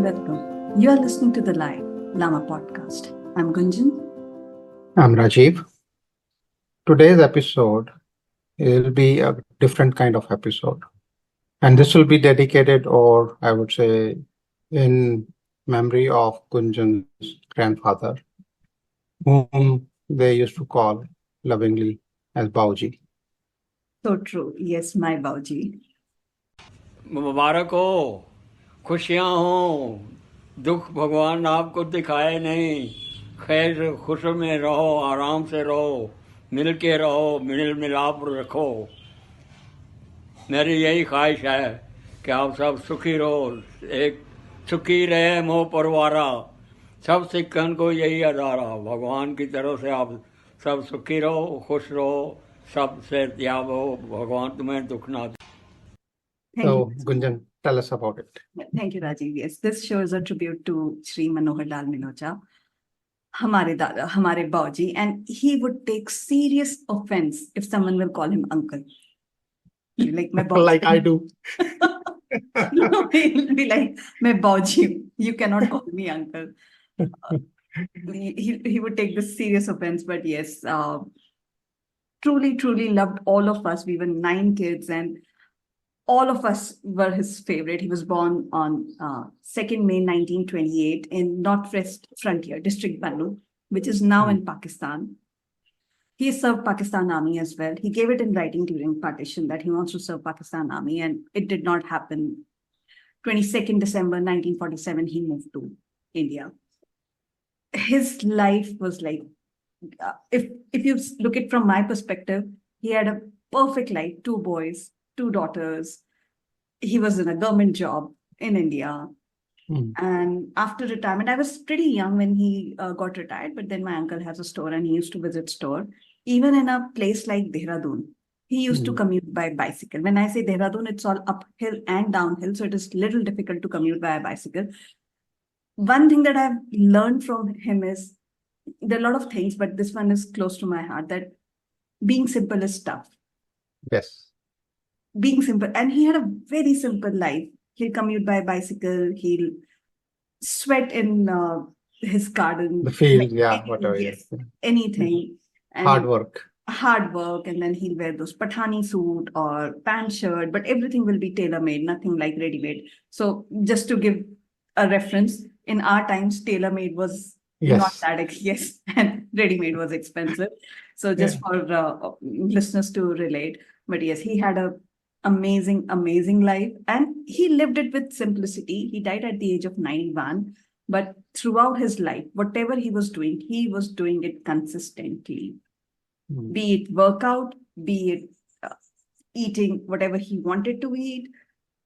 and welcome. You are listening to the Live Lama podcast. I'm Gunjan. I'm Rajiv. Today's episode will be a different kind of episode. And this will be dedicated, or I would say, in memory of Gunjan's grandfather, whom they used to call lovingly as Bauji. So true. Yes, my Bauji. मुबारक हो, खुशियाँ हो, दुख भगवान आपको दिखाए नहीं, खैर खुश में रहो, आराम से रहो, मिल के रहो, मिल मिलाप रखो। मेरी यही ख्वाहिश है कि आप सब सुखी रहो, एक सुखी रहे मोह परवारा, सब सिखन को यही अदारा, भगवान की तरफ से आप सब सुखी रहो, खुश रहो, सबसे त्याग हो, भगवान तुम्हें दुख ना दे। Thank Gunjan, tell us about it. Thank you, Rajiv. Yes, this show is a tribute to Sri Manohar Lal Minocha, Hamare Dada, Hamare Bauji, and he would take serious offense if someone will call him uncle. Like my Bauji. Like I do. No, he'll be like, my Bauji, you cannot call me uncle. He would take this serious offense, but yes, truly loved all of us. We were 9 kids and all of us were his favorite. He was born on 2nd May 1928 in Northwest Frontier, District Bannu, which is now in Pakistan. He served Pakistan Army as well. He gave it in writing during partition that he wants to serve Pakistan Army, and it did not happen. 22nd December 1947, he moved to India. His life was like, if you look at it from my perspective, he had a perfect life, 2 boys, 2 daughters. He was in a government job in India. And after retirement, I was pretty young when he got retired, but then my uncle has a store and he used to visit store. Even in a place like Dehradun, he used to commute by bicycle. When I say Dehradun, it's all uphill and downhill, so it is little difficult to commute by a bicycle. One thing that I've learned from him is, there are a lot of things, but this one is close to my heart, that being simple is tough. Yes. Being simple. And he had a very simple life. He'll commute by bicycle. He'll sweat in his garden. The field, whatever. Yes, anything. And hard work. And then he'll wear those Pathani suit or pant shirt, but everything will be tailor-made, nothing like ready-made. So just to give a reference, in our times, tailor-made was not that, yes, and ready-made was expensive. So just for listeners to relate. But yes, he had a amazing life, and he lived it with simplicity. He died at the age of 91, but throughout his life, whatever he was doing it consistently. Be it workout, be it eating whatever he wanted to eat,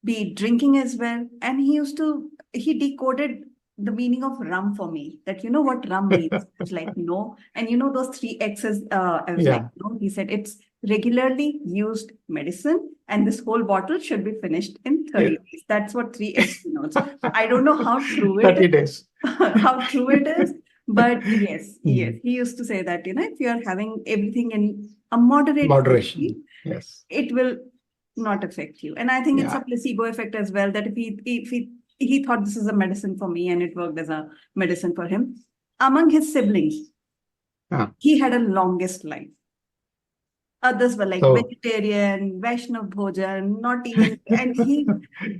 be it drinking as well. And he decoded the meaning of rum for me, that you know what rum means. It's like, no. And you know those 3 X's, I was like, no. He said it's regularly used medicine, and this whole bottle should be finished in 30 days. That's what 3 X denotes. I don't know how true it 30 is. days. How true it is. But yes, he used to say that, if you are having everything in a moderation, it will not affect you. And I think it's a placebo effect as well, that if he thought this is a medicine for me and it worked as a medicine for him. Among his siblings, he had a longest life. Others were like vegetarian, Vaishnav Bhojan, not even, and he,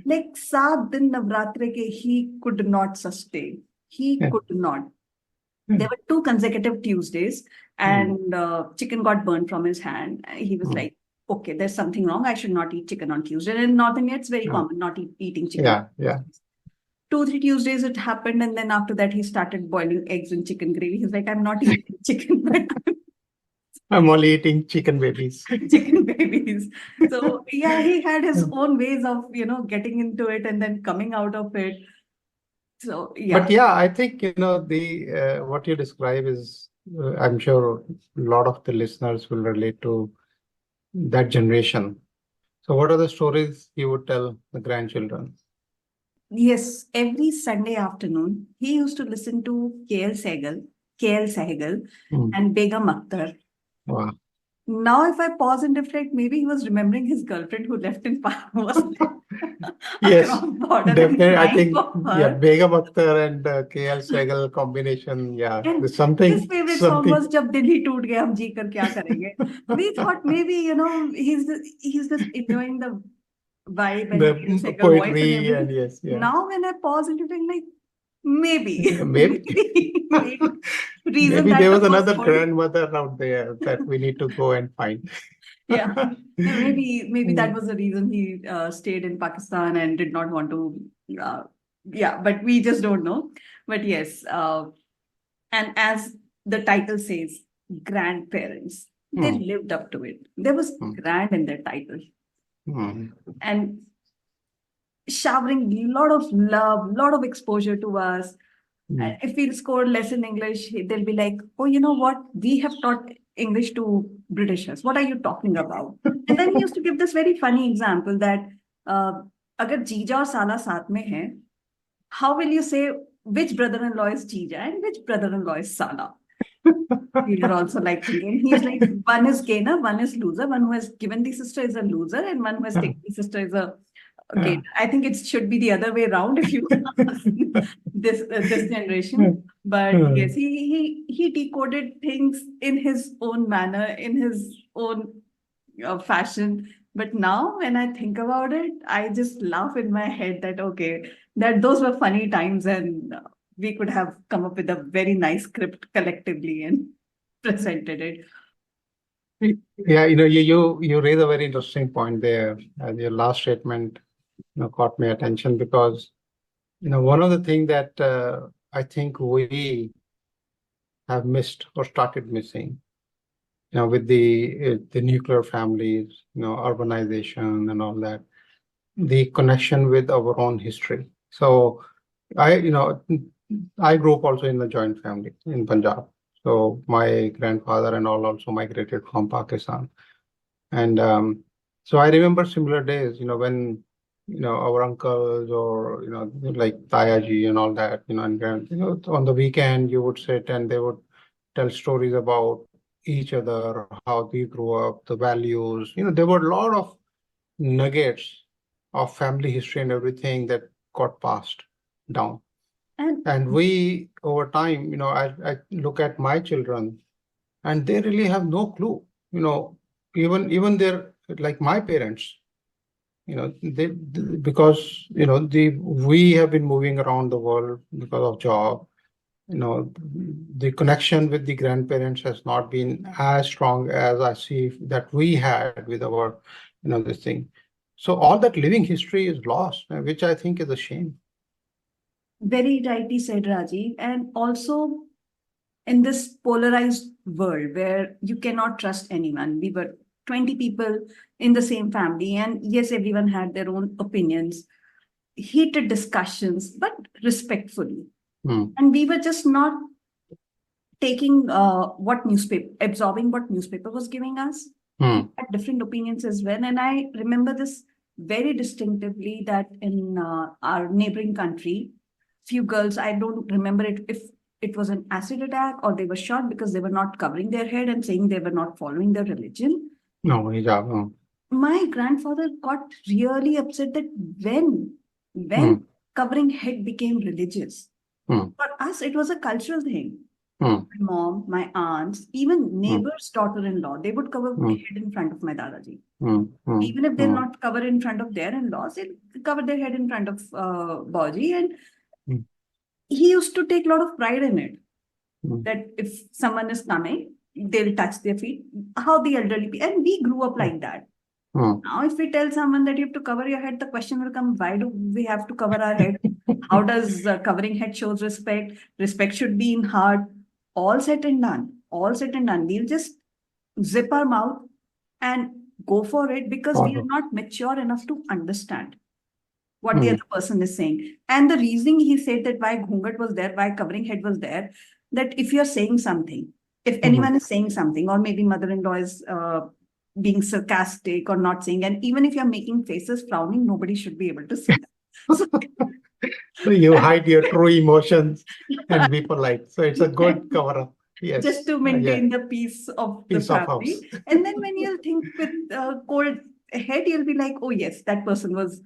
like 7 din Navratri ke, he could not sustain. He could not. There were 2 consecutive Tuesdays, and chicken got burned from his hand. He was like, okay, there's something wrong. I should not eat chicken on Tuesday. And in North India, it's very common not eating chicken. 2-3 Tuesdays it happened, and then after that he started boiling eggs in chicken gravy. He's like, I'm not eating chicken, but I'm only eating chicken babies. Chicken babies. So he had his own ways of, getting into it and then coming out of it. So But I think, the what you describe is, I'm sure a lot of the listeners will relate to that generation. So what are the stories you would tell the grandchildren? Yes, every Sunday afternoon, he used to listen to KL Sehgal, and Begum Akhtar. Wow. now if I pause and reflect, maybe he was remembering his girlfriend who left in was Yes, across border and definitely. I crying think, for yeah, her. Begum Akhtar and KL Sehgal combination. Yeah, And there's his favorite song was something, "जब दिल ही टूट गया हम जी कर क्या करेंगे." We thought maybe he's just enjoying the vibe and KL the Sehgal voice and poetry, and everything. yes, yeah. Now when I pause and reflect, like maybe, Maybe, maybe reason maybe that there the was first another word. grandmother out there that we need to go and find. Yeah, and maybe that was the reason he stayed in Pakistan and did not want to. Uh, yeah, but we just don't know. But yes, and as the title says, grandparents, they Hmm, lived up to it. There was hmm, grand in their title hmm, and showering a lot of love, lot of exposure to us. hmm. If we score less in English, they'll be like, "Oh, you know what? We have taught English to Britishers. What are you talking about?" And then he used to give this very funny example that uh, अगर जीजा और साला साथ में हैं, how will you say which brother-in-law is Jija and which brother-in-law is Sala? We were also like thinking, he's like, one is gainer, one is loser, one who has given the sister is a loser, and one who has taken the sister is a gainer. I think it should be the other way around if you ask this generation. But yes, he decoded things in his own manner, in his own fashion. But now when I think about it, I just laugh in my head that okay, that those were funny times and we could have come up with a very nice script collectively and presented it. Yeah, you raise a very interesting point there. Your last statement, caught my attention because, one of the things that I think we have missed or started missing, with the nuclear families, urbanization and all that, the connection with our own history. So I grew up also in a joint family in Punjab. So my grandfather and all also migrated from Pakistan. And so I remember similar days, when, our uncles or, like Tayaji and all that, and on the weekend you would sit and they would tell stories about each other, how they grew up, the values. There were a lot of nuggets of family history and everything that got passed down. And And we, over time, I look at my children and they really have no clue. Even they're like my parents, because, we have been moving around the world because of job, the connection with the grandparents has not been as strong as I see that we had with our, this thing. So all that living history is lost, which I think is a shame. very rightly said, Rajiv. And also in this polarized world where you cannot trust anyone, we were 20 people in the same family, and yes, everyone had their own opinions, heated discussions, but respectfully. Hmm. And we were just not taking absorbing what newspaper was giving us. Hmm. Had different opinions as well. And I remember this very distinctively that in our neighboring country, few girls, I don't remember it if it was an acid attack or they were shot because they were not covering their head and saying they were not following their religion. No, hijab. No. My grandfather got really upset that when Hmm. covering head became religious. Hmm. For us, it was a cultural thing. Hmm. My mom, my aunts, even neighbor's daughter-in-law, they would cover head in front of my Dadaji. Even if they'll not cover in front of their in-laws, they'll cover their head in front of Bauji. And he used to take a lot of pride in it. That if someone is coming, they'll touch their feet. How the elderly people, and we grew up like that. Now, if we tell someone that you have to cover your head, the question will come, why do we have to cover our head? How does covering head shows respect? Respect should be in heart. All said and done. All said and done. We'll just zip our mouth and go for it because we are not mature enough to understand what the other person is saying. And the reasoning he said that why ghungat was there, why covering head was there, that if you're saying something, if anyone is saying something, or maybe mother-in-law is being sarcastic or not saying, and even if you're making faces frowning, nobody should be able to see that. So, So you hide your true emotions and be polite. So it's a good cover up. Yes. just to Yeah. maintain the peace of the Piece of family. house. And then when you'll think with cold head, you'll be like, oh yes, that person was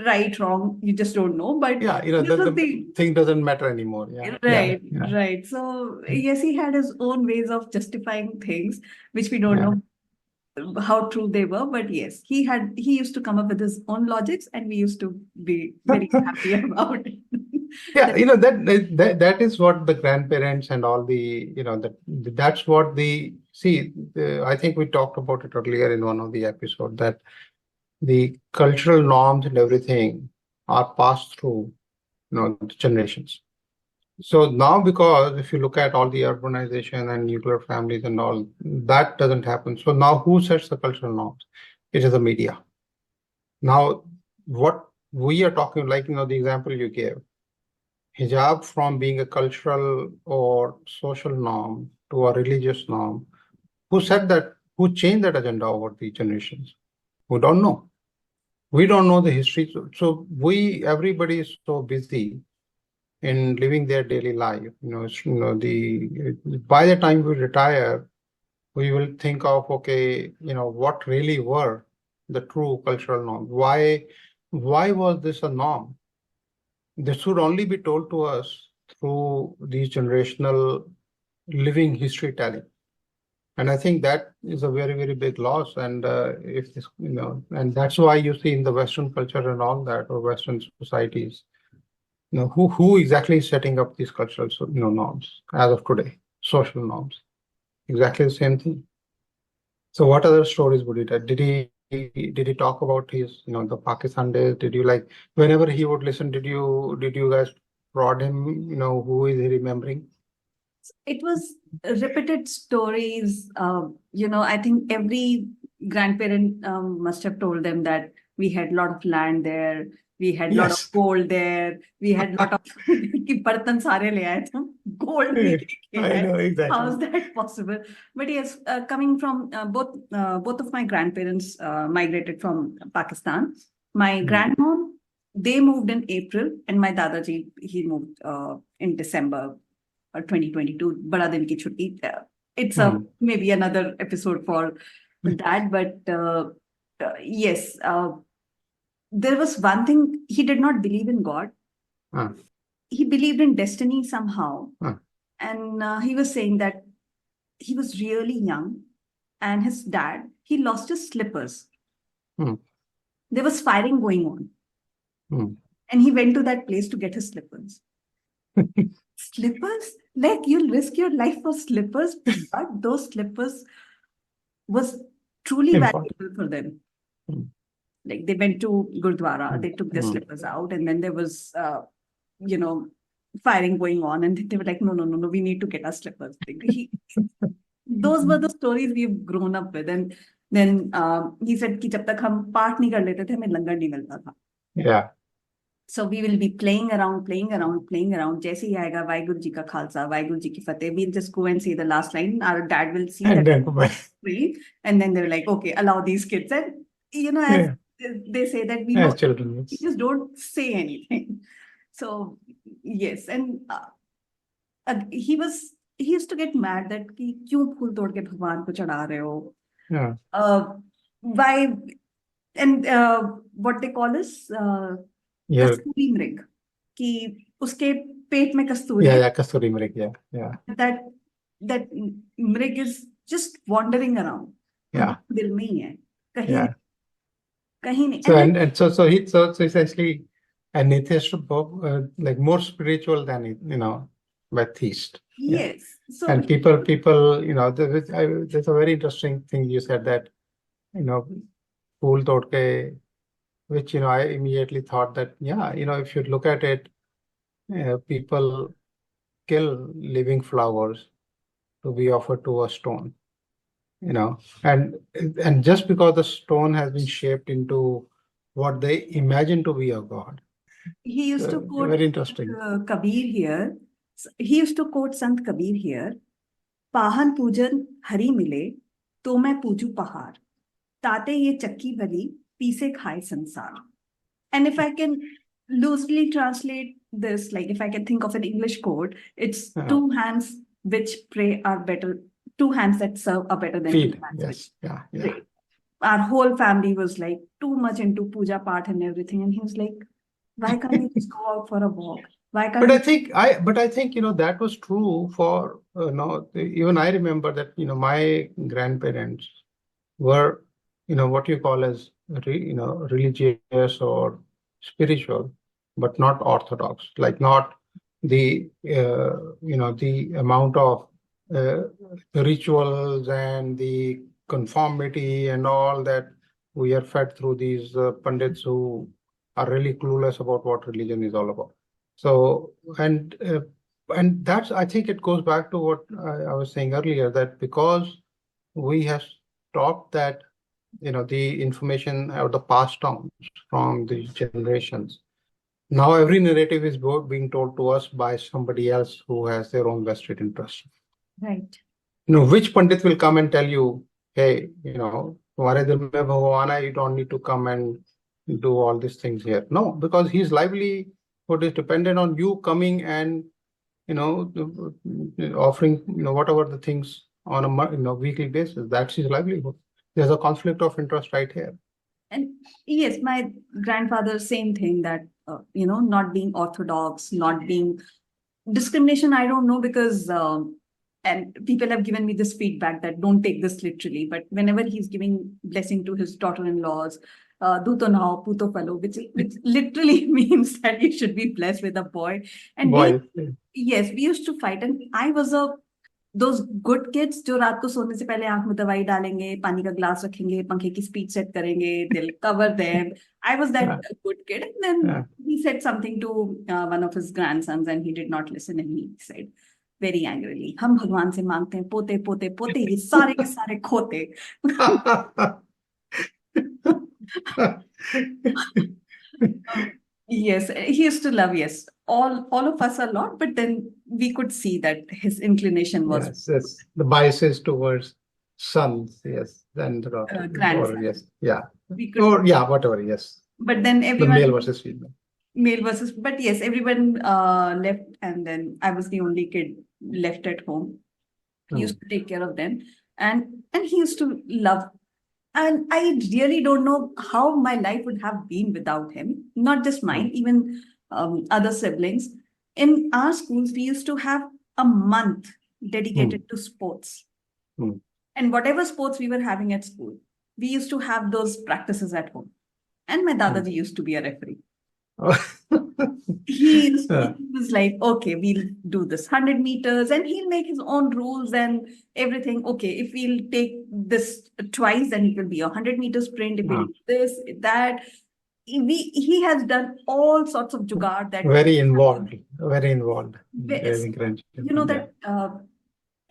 right, wrong. You just don't know. But Yeah, this was the thing doesn't matter anymore. Yeah. right, Yeah. right. So yes, he had his own ways of justifying things, which we don't Yeah. know how true they were. But yes, he used to come up with his own logics, and we used to be very happy about it. Yeah, That- that is what the grandparents and all that's what I think we talked about it earlier in one of the episodes, that the cultural norms and everything are passed through, generations. So now, because if you look at all the urbanization and nuclear families and all, that doesn't happen. So now who sets the cultural norms? It is the media. Now, what we are talking, like, the example you gave, hijab from being a cultural or social norm to a religious norm, who said that, who changed that agenda over the generations? We don't know. We don't know the history. So everybody is so busy in living their daily life. By the time we retire, we will think of, okay, what really were the true cultural norms? Why was this a norm? This should only be told to us through these generational living history telling. And I think that is a very, very big loss. And if this, and that's why you see in the Western culture and all that, or Western societies, who exactly is setting up these cultural, norms as of today, social norms, exactly the same thing. So what other stories would you tell? Did he talk about his, the Pakistan days? Did you, like, whenever he would listen, did you guys prod him, who is he remembering? it was repeated stories. I think every grandparent must have told them that we had a lot of land there, we had a lot of Yes. gold there, we had a lot of कि बर्तन सारे ले आए थे, gold भी लेके I आए. know, How is exactly. that possible? But yes, coming from both of my grandparents migrated from Pakistan. My grandmom, they moved in April, and my dadaji, he moved in December 2022. बड़ा दिन की छुट्टी. It's maybe another episode for that. But yes, there was one thing: he did not believe in God. He believed in destiny somehow. And he was saying that he was really young, and his dad, he lost his slippers. There was firing going on. And he went to that place to get his slippers. Slippers? Like, you'll risk your life for slippers, but those slippers was truly Important. valuable for them. Like, they went to Gurdwara, they took their slippers out, and then there was, firing going on, and they were like, no, we need to get our slippers. Those were the stories we've grown up with. And then he said कि जब तक हम पाठ नहीं कर लेते थे, हमें लंगर नहीं मिलता था. Yeah. So we will be playing around. जैसे ही आएगा वाहिगुरु जी का खालसा, वाहिगुरु जी की फतेह, we'll just go and say the last line. Our dad will see And that then, screen, and then they're like, okay, allow these kids. And as they say that we know, children, we just don't say anything. So yes, and he used to get mad that कि क्यों फूल तोड़ के भगवान को चढ़ा रहे हो? Why? And what they call is कस्तूरी मृग, कि उसके पेट में कस्तूरी. Yeah, कस्तूरी मृग. Yeah. That मृग is just wandering around. Yeah. दिल में ही है, कहीं नहीं. So it's actually an atheist book, like more spiritual than Baptist. Yes. So and people, there's a very interesting thing you said, that फूल तोड़ के, which I immediately thought that if you look at it, people kill living flowers to be offered to a stone, and just because the stone has been shaped into what they imagine to be a god. He used to quote very interesting. Kabir here. He used to quote Sant Kabir here. Pahan पूजन हरि मिले तो मैं पूजू पहाड़, ताते ये चक्की भली पीसे खाए संसार. And if I can loosely translate this, like if I can think of an English quote, it's two hands which pray are better, two hands that serve are better than two Feed. hands Yes. which Yeah. Yeah. pray. Our whole family was like too much into puja part and everything. And he was like, why can't we just go out for a walk? Why can't But I think, that was true for, even I remember that, my grandparents were, what you call as, religious or spiritual, but not orthodox, like not the amount of uh, rituals and the conformity and all that we are fed through these pundits who are really clueless about what religion is all about. So, and that's, I think it goes back to what I was saying earlier, that because we have stopped that, the information or the passed down from the generations. Now every narrative is being told to us by somebody else who has their own vested interest. right. Which Pandit will come and tell you, hey, तुम्हारे दिल में भगवान है, you don't need to come and do all these things here. No, because his livelihood is dependent on you coming and, offering, whatever the things on a weekly basis. That's his livelihood. There's a conflict of interest right here. And yes, my grandfather, same thing, that, not being orthodox, not being discrimination. I don't know, because, and people have given me this feedback that don't take this literally, but whenever he's giving blessing to his daughter-in-laws, Duto now, Puto fellow, which literally means that you should be blessed with a boy. And Boy. yes, we used to fight. And I was those good kids जो रात को सोने से पहले आंख में दवाई डालेंगे, पानी का ग्लास रखेंगे, पंखे की स्पीड सेट करेंगे, they'll cover them. I was that good kid. And then he said something to one of his grandsons, and he did not listen, and he said very angrily, हम भगवान से मांगते हैं पोते पोते पोते, ये सारे के सारे खोते. Yes, he used to love, yes, all of us a lot, but then we could see that his inclination was yes, the biases towards sons, yes, and the daughter, grandsons. or yes, yeah, We could, or yeah, whatever, yes. But then The everyone, male versus female. but yes, everyone left, and then I was the only kid left at home. He used to take care of them, and he used to love. And I really don't know how my life would have been without him. Not just mine, even other siblings. In our schools, we used to have a month dedicated to sports. And whatever sports we were having at school, we used to have those practices at home. And my Dadaji used to be a referee. He was like, okay, we'll do this 100 meters, and he'll make his own rules and everything. Okay, if we'll take this twice, then it will be a 100-meter sprint. If we'll do this, that. He has done all sorts of jugaad that very involved. You know that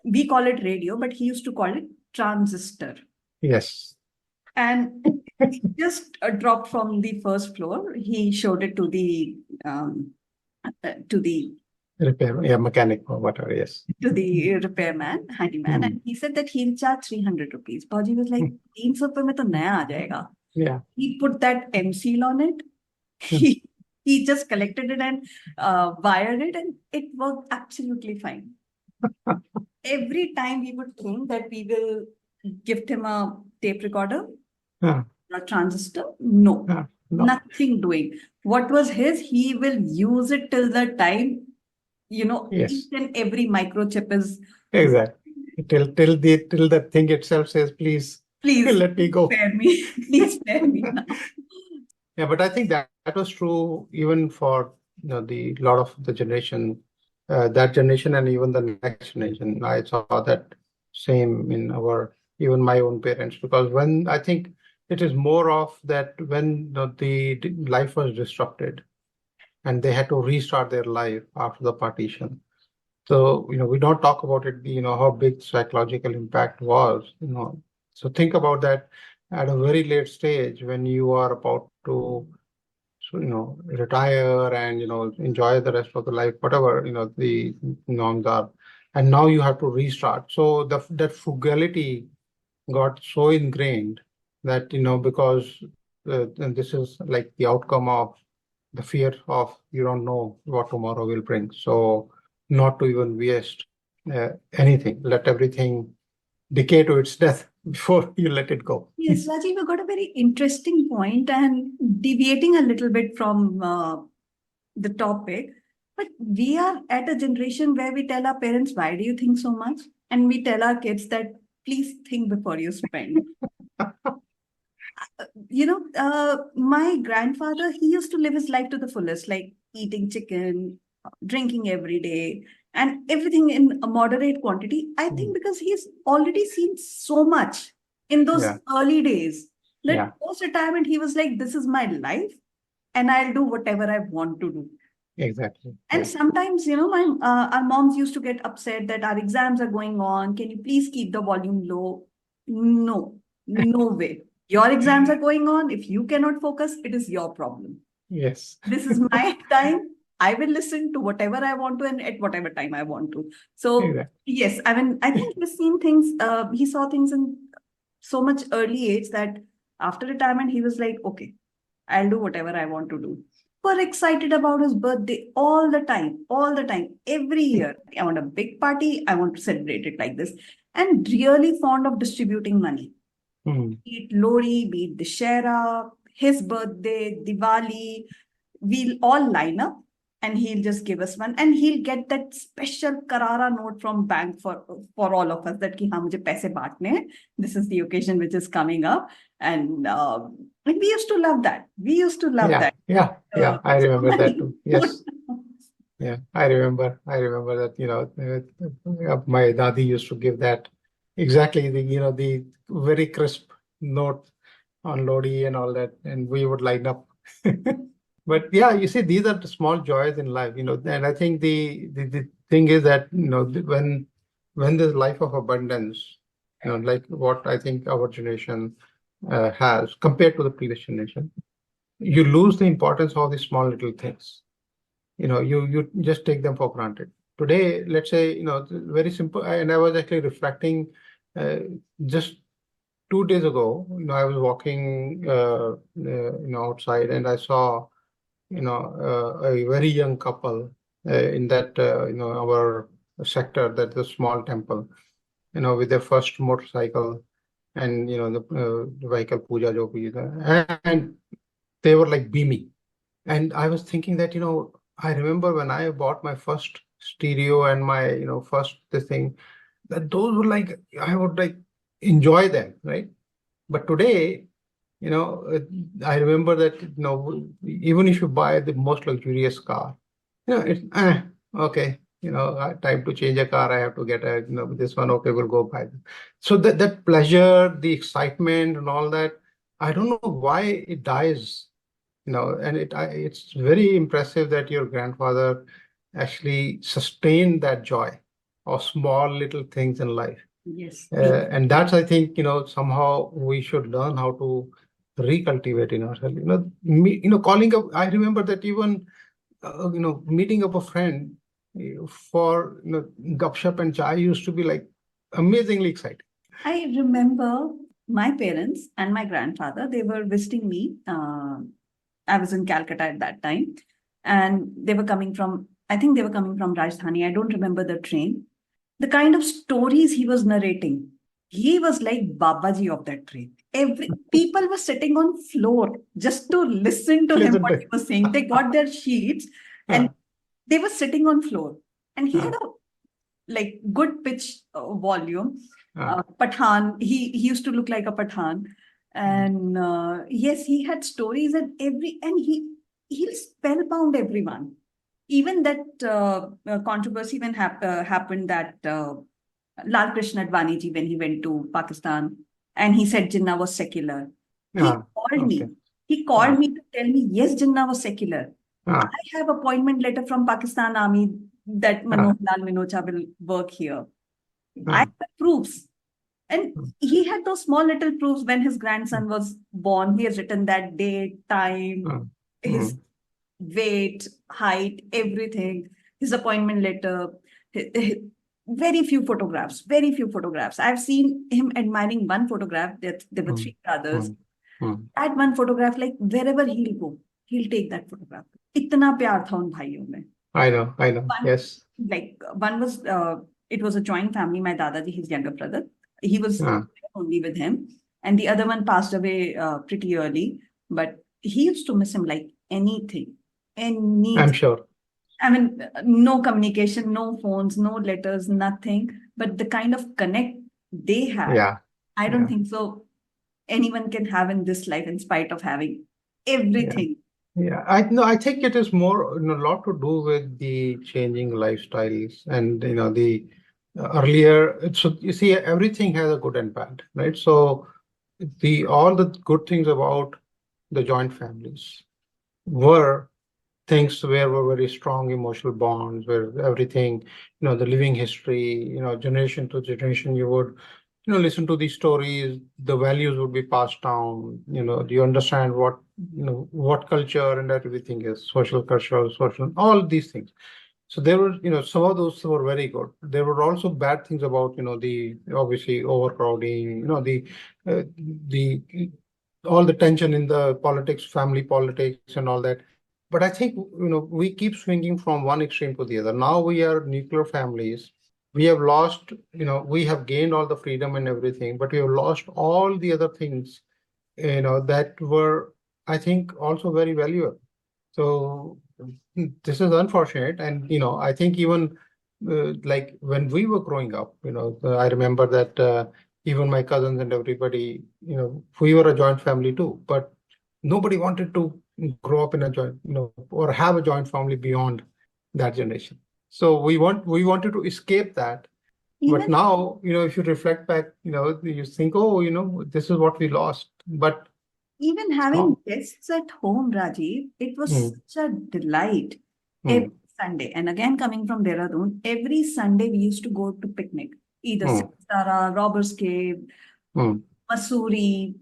we call it radio, but he used to call it transistor. Yes. And he just dropped from the first floor. He showed it to the repair, mechanic or whatever, yes. To the repairman, handyman, and he said that he'll charge 300 rupees. Baji was like, 300 rupees mein to naya aa jayega. Yeah. He put that M seal on it. He just collected it and wired it, and it worked absolutely fine. Every time we would think that we will gift him a tape recorder, a transistor, no, nothing doing. What was his, he will use it till the time, each and every microchip is exactly till the thing itself says, please let me go. Spare me. Please spare me now. Yeah, but I think that was true even for the lot of the generation, that generation, and even the next generation. I saw that same in even my own parents, because when I think it is more of that when the life was disrupted and they had to restart their life after the partition. So, we don't talk about it, how big psychological impact was, So think about that at a very late stage when you are about to, retire and, enjoy the rest of the life, whatever, the norms are. And now you have to restart. So that frugality got so ingrained that, because this is like the outcome of the fear of you don't know what tomorrow will bring. So not to even waste anything. Let everything decay to its death before you let it go. Yes, Rajiv, you got a very interesting point, and deviating a little bit from the topic, but we are at a generation where we tell our parents, why do you think so much? And we tell our kids that, please think before you spend. My grandfather, he used to live his life to the fullest, like eating chicken, drinking every day, and everything in a moderate quantity. I think because he's already seen so much in those Yeah. early days that Yeah. post-retirement, he was like, this is my life, and I'll do whatever I want to do. Exactly. And Yeah. sometimes, our moms used to get upset that our exams are going on. Can you please keep the volume low? No, no way. Your exams are going on. If you cannot focus, it is your problem. Yes. This is my time. I will listen to whatever I want to and at whatever time I want to. So, Exactly. yes, I mean, I think he's seen things, he saw things in so much early age that after retirement, he was like, okay, I'll do whatever I want to do. Super excited about his birthday all the time, every year. I want a big party. I want to celebrate it like this. And really fond of distributing money. Mm. Be it Lori, be it Dashera, his birthday, Diwali. We'll all line up and he'll just give us one. And he'll get that special Karara note from bank for all of us that ki, haan, mujhe paise baantne hain. This is the occasion which is coming up. And we used to love that. We used to love that. Yeah. I So remember that money. too. Yes. Yeah, I remember that, my dadi used to give that exactly the very crisp note on Lodi and all that, and we would line up. But yeah, you see, these are the small joys in life, and I think the thing is that, when there's life of abundance, like what I think our generation has compared to the previous generation, you lose the importance of the small little things. You just take them for granted. Today, let's say, very simple, and I was actually reflecting just 2 days ago, I was walking, outside, and I saw, a very young couple in that, our sector, that's a small temple, with their first motorcycle and, the vehicle puja jo bhi hai. And they were like beaming. And I was thinking that, I remember when I bought my first stereo and my, first this thing, that those were like, I would like enjoy them, right? But today, I remember that, even if you buy the most luxurious car, it's okay, time to change a car, I have to get this one, okay, we'll go buy this. So that pleasure, the excitement and all that, I don't know why it dies. And it's very impressive that your grandfather actually sustained that joy of small little things in life. Yes. And that's, I think, somehow we should learn how to recultivate in ourselves. Calling up, I remember that even, meeting up a friend for, gupshup and chai used to be like amazingly exciting. I remember my parents and my grandfather, they were visiting me. I was in Calcutta at that time, and they were coming from, I think they were coming from Rajdhani. I don't remember the train. The kind of stories he was narrating, he was like Babaji of that train. People were sitting on floor just to listen to him what he was saying. They got their sheets and they were sitting on floor, and he had a like good pitch volume. Pathan, he used to look like a Pathan. And yes, he had stories and he'll spellbound everyone. Even that controversy when happened that Lal Krishna Advani ji, when he went to Pakistan and he said Jinnah was secular. He called me. He called me to tell me, yes, Jinnah was secular. I have appointment letter from Pakistan Army that Manohar Lal Minocha will work here. I have proofs. And he had those small little proofs when his grandson was born. He has written that date, time, his weight, height, everything, his appointment letter. Very few photographs. I've seen him admiring one photograph. That there were three brothers. That one photograph, like wherever he'll go, he'll take that photograph. Itna pyar tha un bhaiyon mein. I know. Yes. Like one was it was a joint family. My dadaji, his younger brother, he was Yeah. only with him, and the other one passed away pretty early. But he used to miss him like anything, I'm anything. sure. I mean, no communication, no phones, no letters, nothing. But the kind of connect they had, Yeah. I don't Yeah. think so anyone can have in this life, in spite of having Yeah. everything. Yeah. I think it is more, a lot to do with the changing lifestyles and, the earlier, so you see, everything has a good and bad, right? So all the good things about the joint families were things where were very strong emotional bonds, where everything, the living history, generation to generation, you would, listen to these stories, the values would be passed down, you understand what culture and everything is, social, cultural, social, all these things. So there were, some of those were very good. There were also bad things about, the obviously overcrowding, the all the tension in the politics, family politics, and all that. But I think, we keep swinging from one extreme to the other. Now we are nuclear families. We have lost, we have gained all the freedom and everything, but we have lost all the other things, that were, I think, also very valuable. So this is unfortunate. And, I think even like when we were growing up, I remember that even my cousins and everybody, we were a joint family too, but nobody wanted to grow up in a joint, or have a joint family beyond that generation. So we wanted to escape that. But Even now, if you reflect back, you think, oh, this is what we lost. But even having guests at home, Rajiv, it was mm, such a delight every mm, Sunday. And again, coming from Dehradun, every Sunday we used to go to picnic, either mm, Sara, Robbers Cave, mm, Masuri,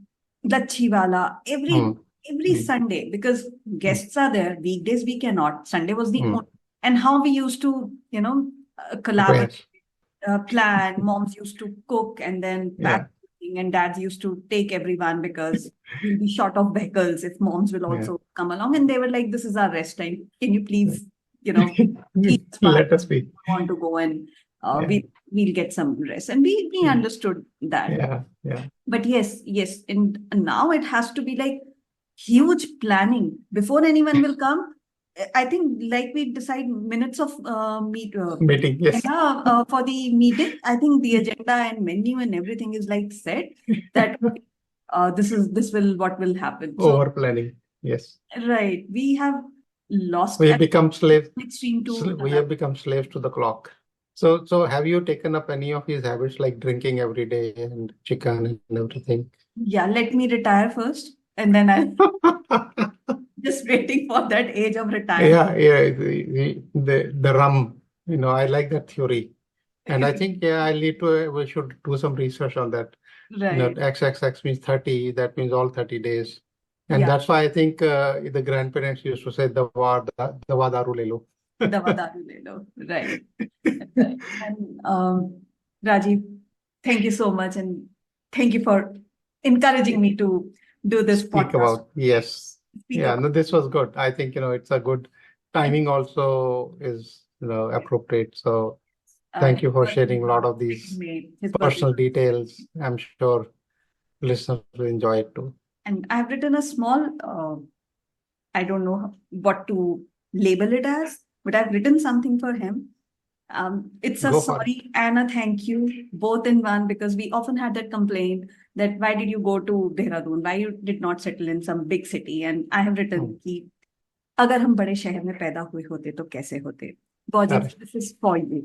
Lachiwala, mm, every mm, Sunday, because mm, guests are there. Weekdays we cannot. Sunday was the mm. only. And how we used to, collaborate, Yes. plan. Moms used to cook and then pack Yeah. everything, and dads used to take everyone because we'll be short of vehicles if moms will Yeah. also come along. And they were like, "This is our rest time. Can you please, keep us behind? Let us be. We want to go and Yeah. we'll get some rest." And we Yeah. understood that. Yeah. Yeah. But yes, and now it has to be like huge planning before anyone will come. I think like we decide minutes of Meeting. Yes. agenda for the meeting. I think the agenda and menu and everything is like set that this will what will happen. So Over planning. Yes. right, we have lost We have at become slaves. one extreme to We another. have become slaves to the clock. So have you taken up any of his habits like drinking every day and chicken and everything? Yeah, let me retire first, and then I'll just waiting for that age of retirement. Yeah. The rum. I like that theory. And I think, we should do some research on that. Right. XXX means 30, that means all 30 days. And Yeah. that's why I think the grandparents used to say, Dawa daru le lo. Dawa daru le lo. Right. Right. And Rajiv, thank you so much, and thank you for encouraging me to do this Speak podcast. about, yes. Speak Yeah, about. no, this was good. I think, it's a good timing also is, appropriate. So thank His you for birthday sharing a lot of these His birthday. personal details. I'm sure listeners will enjoy it too. And I've written a small, I don't know what to label it as, but I've written something for him. It's a Go for it. sorry and a thank you, both in one, because we often had that complaint that why did you go to Dehradun? Why you did not settle in some big city? And I have written कि अगर हम बड़े शहर में पैदा हुए होते तो कैसे होते? Gojit, Correct. this is for you.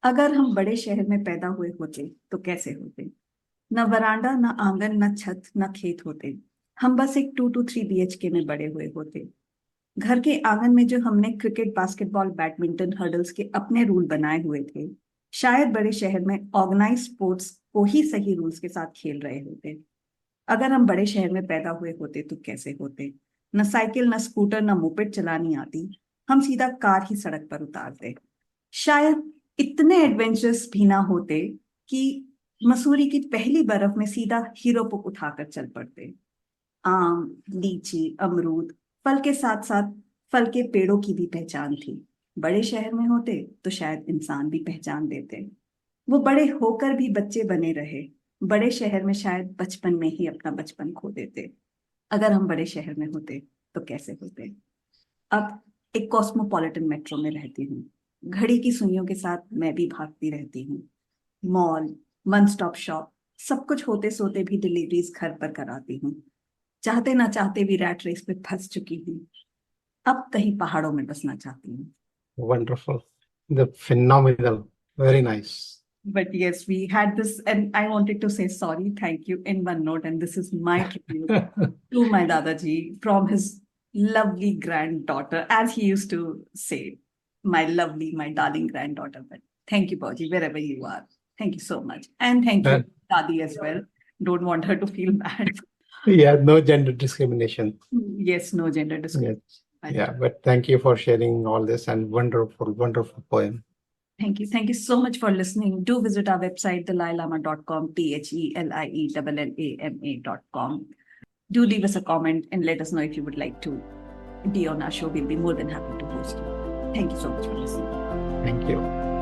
अगर हम बड़े शहर में पैदा हुए होते तो कैसे होते? न वरांडा, न आंगन, न छत, न खेत होते. हम बस एक 2 to 3 BHK में बड़े हुए होते. घर के आंगन में जो हमने क्रिकेट, बास्केटबॉल, बैडमिंटन, हर्डल्स के अपने रूल बनाए हुए थे, शायद बड़े शहर में ऑर्गेनाइज स्पोर्ट्स को ही सही रूल्स के साथ खेल रहे होते. अगर हम बड़े शहर में पैदा हुए होते तो कैसे होते? न साइकिल, न स्कूटर, न मोपेड चलानी आती. हम सीधा कार ही सड़क पर उतारते. शायद इतने एडवेंचरस भी ना होते कि मसूरी की पहली बर्फ में सीधा हीरो को उठाकर चल पड़ते. आम, लीची, अमरूद, फल के साथ साथ फल के पेड़ों की भी पहचान थी. बड़े शहर में होते तो शायद इंसान भी पहचान देते. वो बड़े होकर भी बच्चे बने रहे, बड़े शहर में शायद बचपन में ही अपना बचपन खो देते। अगर हम बड़े शहर में होते तो कैसे होते। अब एक कॉस्मोपॉलिटन मेट्रो में रहती हूँ, घड़ी की सुइयों के साथ मैं भी भागती रहती हूँ। मॉल, वन स्टॉप शॉप, सब कुछ होते सोते भी डिलीवरीज घर पर कराती हूँ। चाहते ना चाहते भी रैट रेस में फंस चुकी हूँ। अब कहीं पहाड़ों में बसना चाहती हूँ। Wonderful. The phenomenal. Very nice. But yes, we had this, and I wanted to say sorry, thank you in one note, and this is my tribute to my Dadaji from his lovely granddaughter, as he used to say, my lovely, my darling granddaughter. But thank you, Bauji, wherever you are. Thank you so much. And thank you, Dadi, as well. Don't want her to feel bad. Yeah, no gender discrimination. Yes, no gender discrimination. Yeah, but thank you for sharing all this and wonderful, wonderful poem. Thank you. Thank you so much for listening. Do visit our website, thelielama.com, THELIELLAMA.com. Do leave us a comment and let us know if you would like to be on our show. We'll be more than happy to host you. Thank you so much for listening. Thank you.